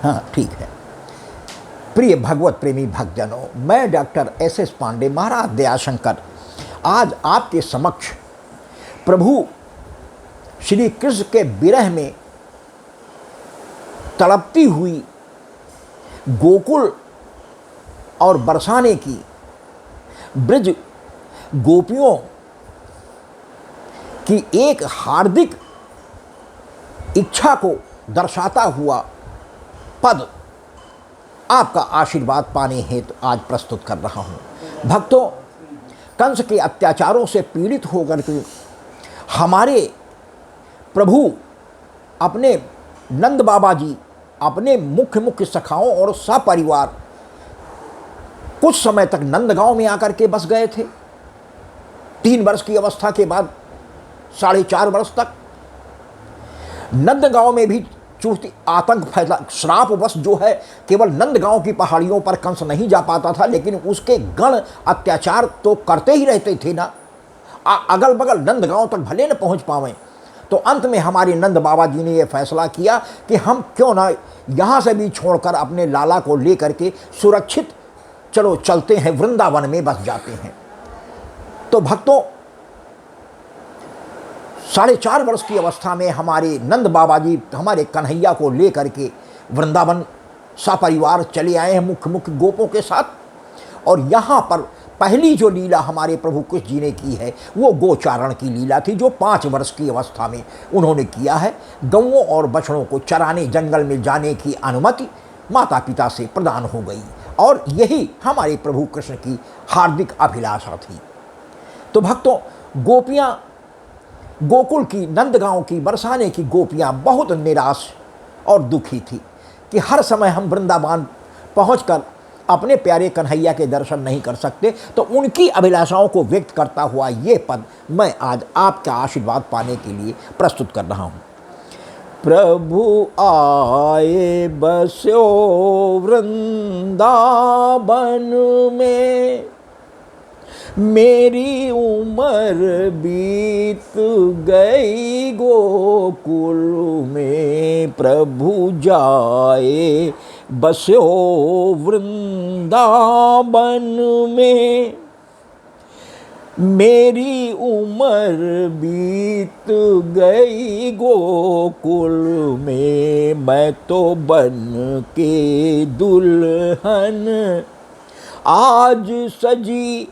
हाँ ठीक है। प्रिय भगवत प्रेमी भक्तजनों, मैं डॉक्टर एस पांडे, महाराज दयाशंकर, आज आपके समक्ष प्रभु श्री कृष्ण के विरह में तड़पती हुई गोकुल और बरसाने की ब्रज गोपियों की एक हार्दिक इच्छा को दर्शाता हुआ पद आपका आशीर्वाद पाने हेतु आज प्रस्तुत कर रहा हूँ। भक्तों, कंस के अत्याचारों से पीड़ित होकर के हमारे प्रभु अपने नंद बाबा जी अपने मुख्य सखाओं और सपरिवार कुछ समय तक नंदगांव में आकर के बस गए थे। 3 वर्ष की अवस्था के बाद 4.5 वर्ष तक नंदगांव में भी चूंकि आतंक फैला, श्रापवश जो है केवल नंदगांव की पहाड़ियों पर कंस नहीं जा पाता था, लेकिन उसके गण अत्याचार तो करते ही रहते थे ना। अगल बगल नंदगांव तक भले न पहुंच पावें, तो अंत में हमारे नंद बाबा जी ने यह फैसला किया कि हम क्यों ना यहाँ से भी छोड़कर अपने लाला को लेकर के सुरक्षित चलो चलते हैं, वृंदावन में बस जाते हैं। तो भक्तों, 4.5 वर्ष की अवस्था में हमारे नंद बाबा जी हमारे कन्हैया को लेकर के वृंदावन सपरिवार चले आए हैं मुख्य गोपों के साथ। और यहाँ पर पहली जो लीला हमारे प्रभु कृष्ण जी ने की है वो गोचारण की लीला थी, जो 5 वर्ष की अवस्था में उन्होंने किया है। गौओं और बछड़ों को चराने जंगल में जाने की अनुमति माता पिता से प्रदान हो गई, और यही हमारे प्रभु कृष्ण की हार्दिक अभिलाषा थी। तो भक्तों, गोपियाँ गोकुल की, नंदगांव की, बरसाने की गोपियाँ बहुत निराश और दुखी थी कि हर समय हम वृंदावन पहुंचकर अपने प्यारे कन्हैया के दर्शन नहीं कर सकते। तो उनकी अभिलाषाओं को व्यक्त करता हुआ ये पद मैं आज आपका आशीर्वाद पाने के लिए प्रस्तुत कर रहा हूँ। प्रभु आए बस्यो वृंदावन में, मेरी उम्र बीत गई गोकुल में। प्रभु जाए बस्यो वृंदावन में, मेरी उम्र बीत गई गोकुल में। मैं तो बन के दुल्हन आज सजी,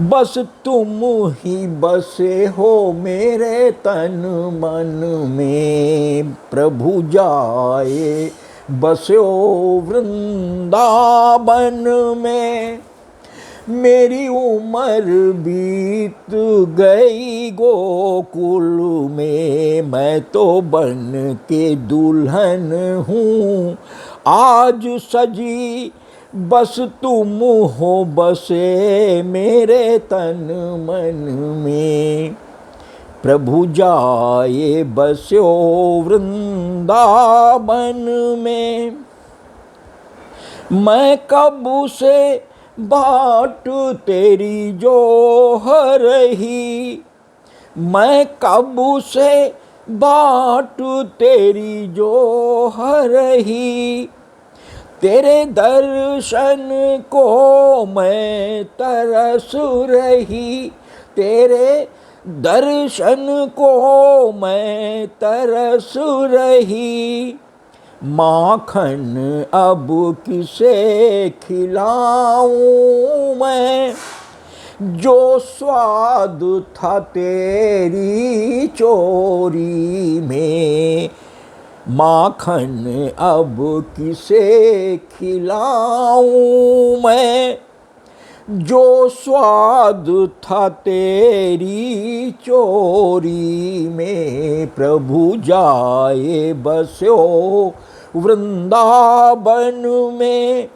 बस तुम ही बसे हो मेरे तन मन में। प्रभु जाए बस्यो वृंदावन में, मेरी उम्र बीत गई गोकुल में। मैं तो बन के दुल्हन हूँ आज सजी, बस तुम हो बसे मेरे तन मन में। प्रभु जाए बस्यो वृंदावन में, मैं कब से बाट तेरी जो रही, मैं कब से बाट तेरी जो रही। तेरे दर्शन को मैं तरस रही, तेरे दर्शन को मैं तरस रही। माखन अब किसे खिलाऊं मैं, जो स्वाद था तेरी चोरी में। माखन अब किसे खिलाऊं मैं, जो स्वाद था तेरी चोरी में। प्रभु जाए बस्यो वृंदावन में,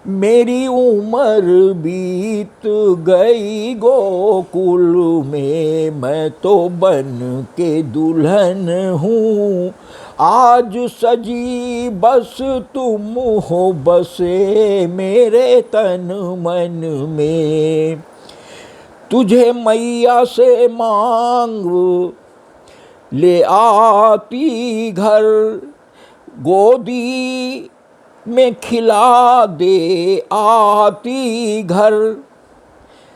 मेरी उम्र बीत गई गोकुल में। मैं तो बन के दुल्हन हूँ आज सजी, बस तुम हो बसे मेरे तन मन में। तुझे मैया से मांग ले आती घर, गोदी में खिला दे आती घर,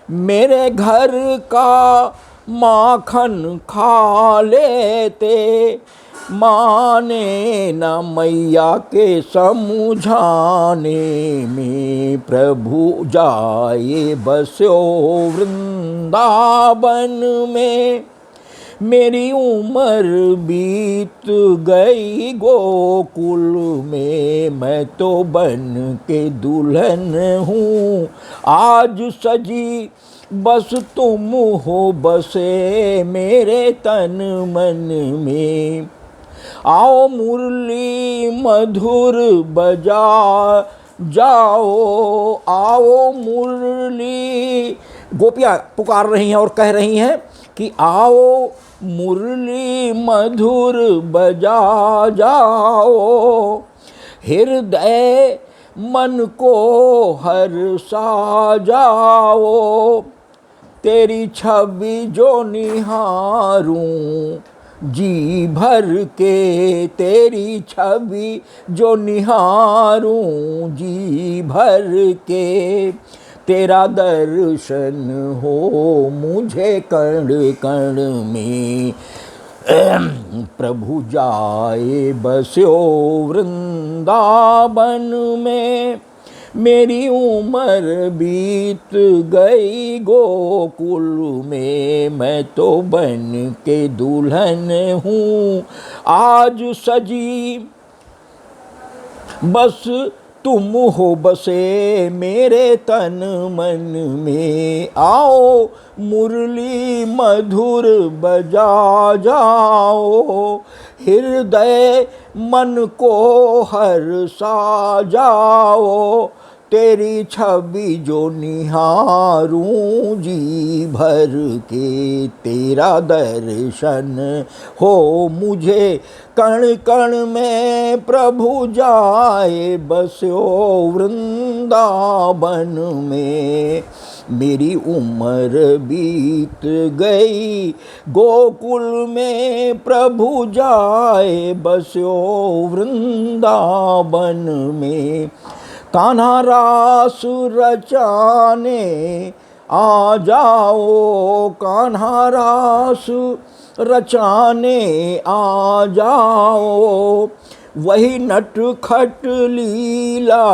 मेरे घर का माखन खा लेते, माने न मैया के समझाने में, प्रभु जाए बसो वृंदावन में। मेरी उम्र बीत गई गोकुल में, मैं तो बन के दुल्हन हूँ आज सजी, बस तुम हो बसे मेरे तन मन में। आओ मुरली मधुर बजा जाओ, आओ मुरली, गोपियाँ पुकार रही हैं और कह रही हैं कि आओ मुरली मधुर बजा जाओ, हृदय मन को हर्षा जाओ, तेरी छवि जो निहारूं जी भर के, तेरी छवि जो निहारूं जी भर के, तेरा दर्शन हो मुझे कण कण में, प्रभु जाए बस्यो वृंदावन में। मेरी उम्र बीत गई गोकुल में, मैं तो बन के दुल्हन हूँ आज सजी, बस तुम हो बसे मेरे तन मन में। आओ मुरली मधुर बजा जाओ, हृदय मन को हर्षा जाओ, तेरी छवि जो निहारूं जी भर के, तेरा दर्शन हो मुझे कण कण में, प्रभु जाए बस्यो वृंदावन में। मेरी उम्र बीत गई गोकुल में, प्रभु जाए बस्यो वृंदावन में। कान्हा रास रचाने आ जाओ, कान्हा रास रचाने आ जाओ, वही नटखट लीला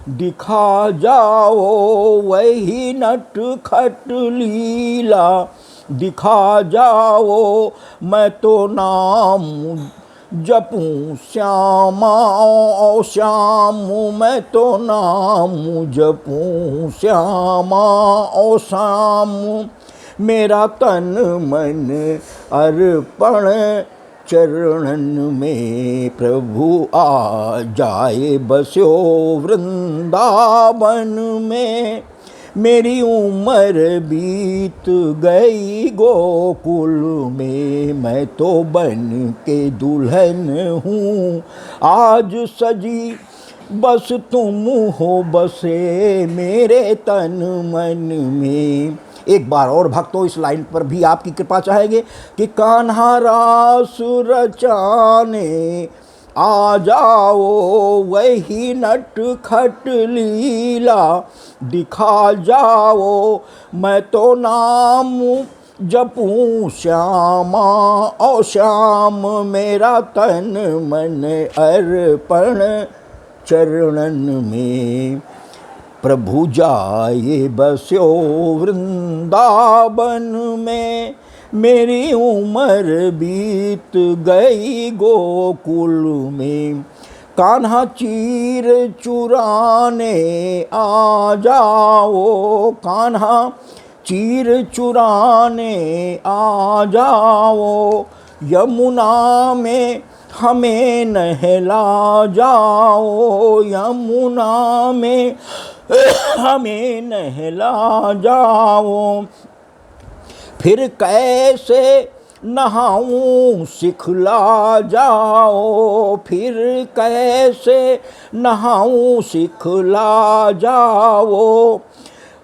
दिखा जाओ, वही नटखट लीला दिखा जाओ, मैं तो नाम जपूं श्यामा ओ श्याम, मैं तो नाम जपूं श्यामा ओ श्याम, मेरा तन मन अर्पण चरणन में, प्रभु आ जाए बस्यो वृंदावन में। मेरी उम्र बीत गई गोकुल में, मैं तो बन के दुल्हन हूँ आज सजी, बस तुम हो बसे मेरे तन मन में। एक बार और भक्तों इस लाइन पर भी आपकी कृपा चाहेंगे कि कान्हा रास रचाने आ जाओ, वही नटखट लीला दिखा जाओ, मैं तो नाम जपूं श्यामा ओ श्याम, मेरा तन मन अर्पण चरणन में, प्रभु जाए बस्यो वृंदावन में। मेरी उम्र बीत गई गोकुल में, कान्हा चीर चुराने आ जाओ, कान्हा चीर चुराने आ जाओ, यमुना में हमें नहला जाओ, यमुना में हमें नहला जाओ, फिर कैसे नहाऊं सिखला जाओ, फिर कैसे नहाऊं सिखला जाओ,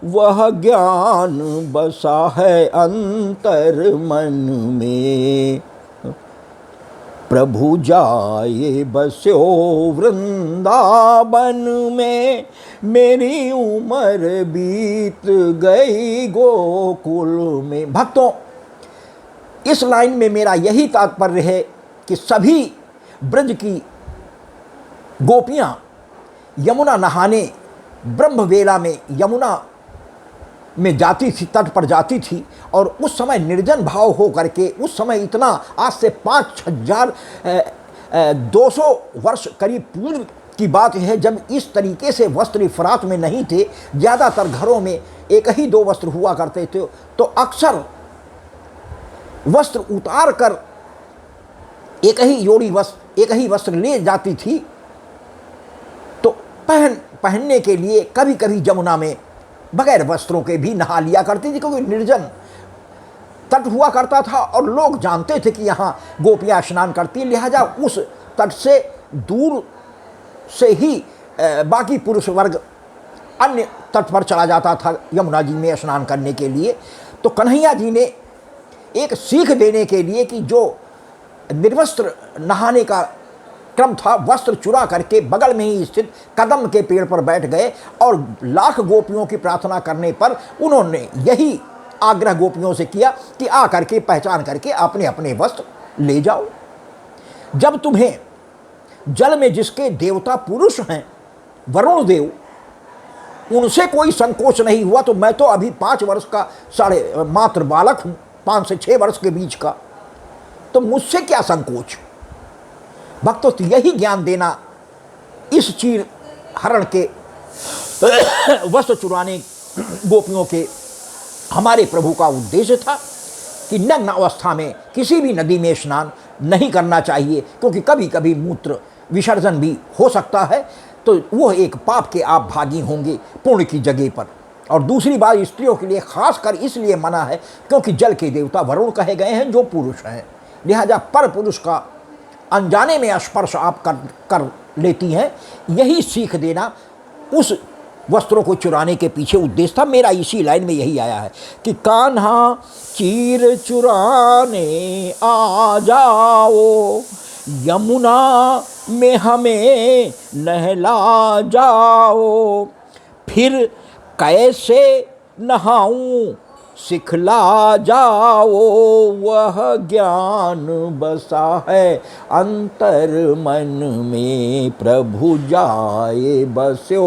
वह ज्ञान बसा है अंतर मन में, प्रभु जाए बस्यो वृंदावन में, मेरी उम्र बीत गई गोकुल में। भक्तों, इस लाइन में मेरा यही तात्पर्य है कि सभी ब्रज की गोपियां यमुना नहाने ब्रह्मवेला में यमुना में जाती थी, तट पर जाती थी, और उस समय निर्जन भाव हो करके, उस समय इतना आज से 5,200 वर्ष करीब पूर्व की बात है, जब इस तरीके से वस्त्र इफरात में नहीं थे। ज़्यादातर घरों में एक ही दो वस्त्र हुआ करते थे, तो अक्सर वस्त्र उतार कर एक ही वस्त्र ले जाती थी, तो पहनने के लिए कभी कभी जमुना में बगैर वस्त्रों के भी नहा लिया करती थी, क्योंकि निर्जन तट हुआ करता था और लोग जानते थे कि यहाँ गोपियाँ स्नान करती हैं, लिहाजा उस तट से दूर से ही बाकी पुरुष वर्ग अन्य तट पर चला जाता था यमुना जी में स्नान करने के लिए। तो कन्हैया जी ने एक सीख देने के लिए कि जो निर्वस्त्र नहाने का क्रम था, वस्त्र चुरा करके बगल में ही स्थित कदम के पेड़ पर बैठ गए, और लाख गोपियों की प्रार्थना करने पर उन्होंने यही आग्रह गोपियों से किया कि आ करके पहचान करके अपने अपने वस्त्र ले जाओ। जब तुम्हें जल में जिसके देवता पुरुष हैं वरुण देव, उनसे कोई संकोच नहीं हुआ, तो मैं तो अभी 5 वर्ष का मात्र बालक हूँ, 5 से 6 वर्ष के बीच का, तो मुझसे क्या संकोच। भक्तों, तो यही ज्ञान देना इस चीर हरण के वस्त्र चुराने गोपियों के हमारे प्रभु का उद्देश्य था कि नग्न अवस्था में किसी भी नदी में स्नान नहीं करना चाहिए, क्योंकि कभी कभी मूत्र विसर्जन भी हो सकता है, तो वो एक पाप के आप भागी होंगे पुण्य की जगह पर। और दूसरी बात, स्त्रियों के लिए खासकर इसलिए मना है क्योंकि जल के देवता वरुण कहे गए हैं जो पुरुष हैं, लिहाजा पर पुरुष का अनजाने में स्पर्श आप कर लेती हैं। यही सीख देना उस वस्त्रों को चुराने के पीछे उद्देश्य था। मेरा इसी लाइन में यही आया है कि कान्हा चीर चुराने आ जाओ, यमुना में हमें नहला जाओ, फिर कैसे नहाऊं सिखला जाओ, वह ज्ञान बसा है अंतर मन में, प्रभु जाए बस्यो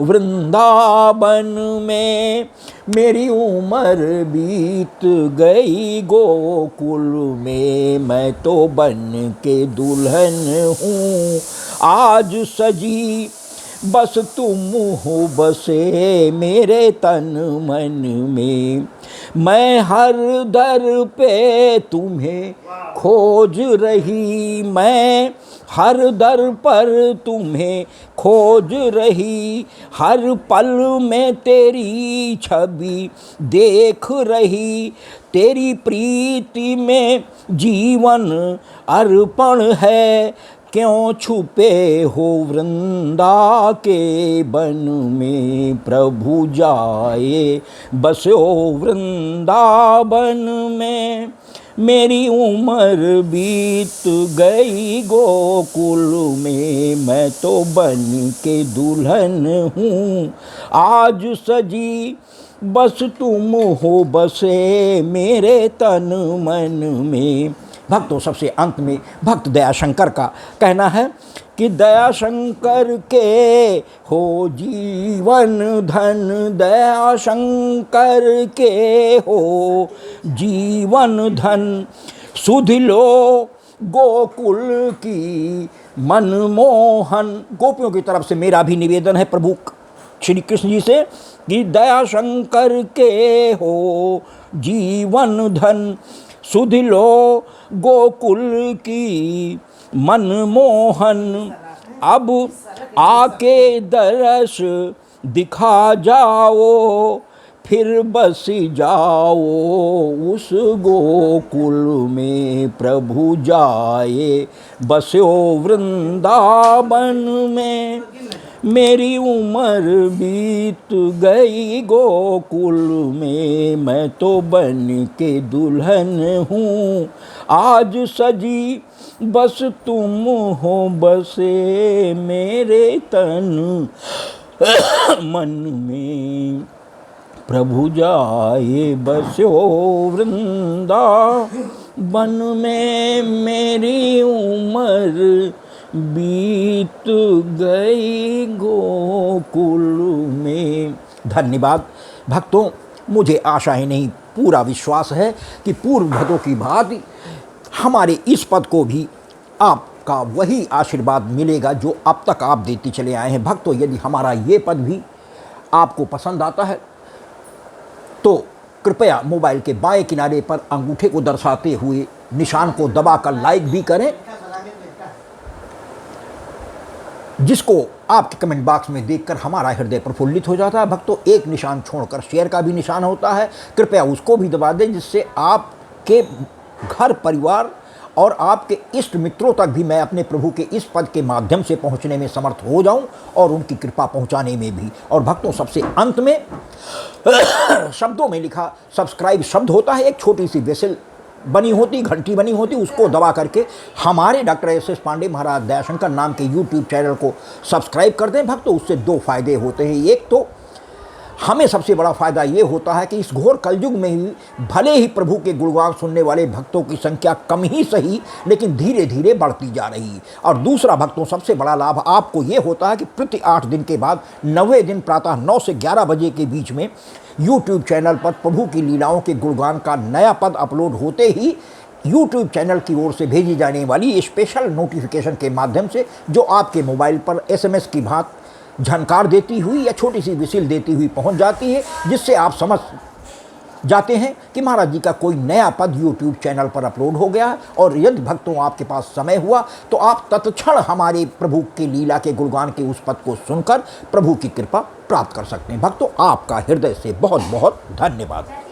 वृंदावन में, मेरी उम्र बीत गई गोकुल में, मैं तो बन के दुल्हन हूँ आज सजी, बस तुम हो बसे मेरे तन मन में, मैं हर दर पे तुम्हें खोज रही, मैं हर दर पर तुम्हें खोज रही, हर पल में तेरी छवि देख रही, तेरी प्रीति में जीवन अर्पण है, क्यों छुपे हो वृंदा के बन में, प्रभु जाए बस्यो वृंदावन में, मेरी उम्र बीत गई गोकुल में, मैं तो बन के दुल्हन हूँ आज सजी, बस तुम हो बसे मेरे तन मन में। भक्तों, सबसे अंत में भक्त दयाशंकर का कहना है कि दयाशंकर के हो जीवन धन, दयाशंकर के हो जीवन धन, सुध लो गोकुल की मनमोहन। गोपियों की तरफ से मेरा भी निवेदन है प्रभु श्री कृष्ण जी से कि दयाशंकर के हो जीवन धन, सुध लो गोकुल की मनमोहन, अब आके दरस दिखा जाओ, फिर बस जाओ उस गोकुल में, प्रभु जाए बस्यो वृंदावन में, मेरी उम्र बीत गई गोकुल में, मैं तो बन के दुल्हन हूँ आज सजी, बस तुम हो बसे मेरे तन मन में। प्रभु जाए बसो वृंदावन में, मेरी उम्र बीत गई गोकुल में। धन्यवाद भक्तों, मुझे आशा ही नहीं पूरा विश्वास है कि पूर्व भक्तों की भांति हमारे इस पद को भी आपका वही आशीर्वाद मिलेगा जो अब तक आप देते चले आए हैं। भक्तों, यदि हमारा ये पद भी आपको पसंद आता है तो कृपया मोबाइल के बाएं किनारे पर अंगूठे को दर्शाते हुए निशान को दबाकर लाइक भी करें, जिसको आपके कमेंट बॉक्स में देखकर हमारा हृदय प्रफुल्लित हो जाता है। भक्तों, एक निशान छोड़कर शेयर का भी निशान होता है, कृपया उसको भी दबा दें, जिससे आपके घर परिवार और आपके इष्ट मित्रों तक भी मैं अपने प्रभु के इस पद के माध्यम से पहुंचने में समर्थ हो जाऊं और उनकी कृपा पहुंचाने में भी। और भक्तों, सबसे अंत में शब्दों में लिखा सब्सक्राइब शब्द होता है, एक छोटी सी बेसल बनी होती, घंटी बनी होती, उसको दबा करके हमारे डॉक्टर एस पांडे महाराज दयाशंकर नाम के यूट्यूब चैनल को सब्सक्राइब कर दें। भक्तों, उससे दो फायदे होते हैं। एक तो हमें सबसे बड़ा फ़ायदा ये होता है कि इस घोर कलयुग में ही भले ही प्रभु के गुणगान सुनने वाले भक्तों की संख्या कम ही सही, लेकिन धीरे धीरे बढ़ती जा रही है। और दूसरा भक्तों, सबसे बड़ा लाभ आपको ये होता है कि प्रति 8 दिन के बाद 9वें दिन प्रातः 9 से 11 बजे के बीच में यूट्यूब चैनल पर प्रभु की लीलाओं के गुणगान का नया पद अपलोड होते ही यूट्यूब चैनल की ओर से भेजी जाने वाली स्पेशल नोटिफिकेशन के माध्यम से, जो आपके मोबाइल पर SMS की भांति झनकार देती हुई या छोटी सी विसिल देती हुई पहुंच जाती है, जिससे आप समझ जाते हैं कि महाराज जी का कोई नया पद यूट्यूब चैनल पर अपलोड हो गया है। और यदि भक्तों आपके पास समय हुआ तो आप तत्क्षण हमारे प्रभु के लीला के गुणगान के उस पद को सुनकर प्रभु की कृपा प्राप्त कर सकते हैं। भक्तों, आपका हृदय से बहुत बहुत धन्यवाद।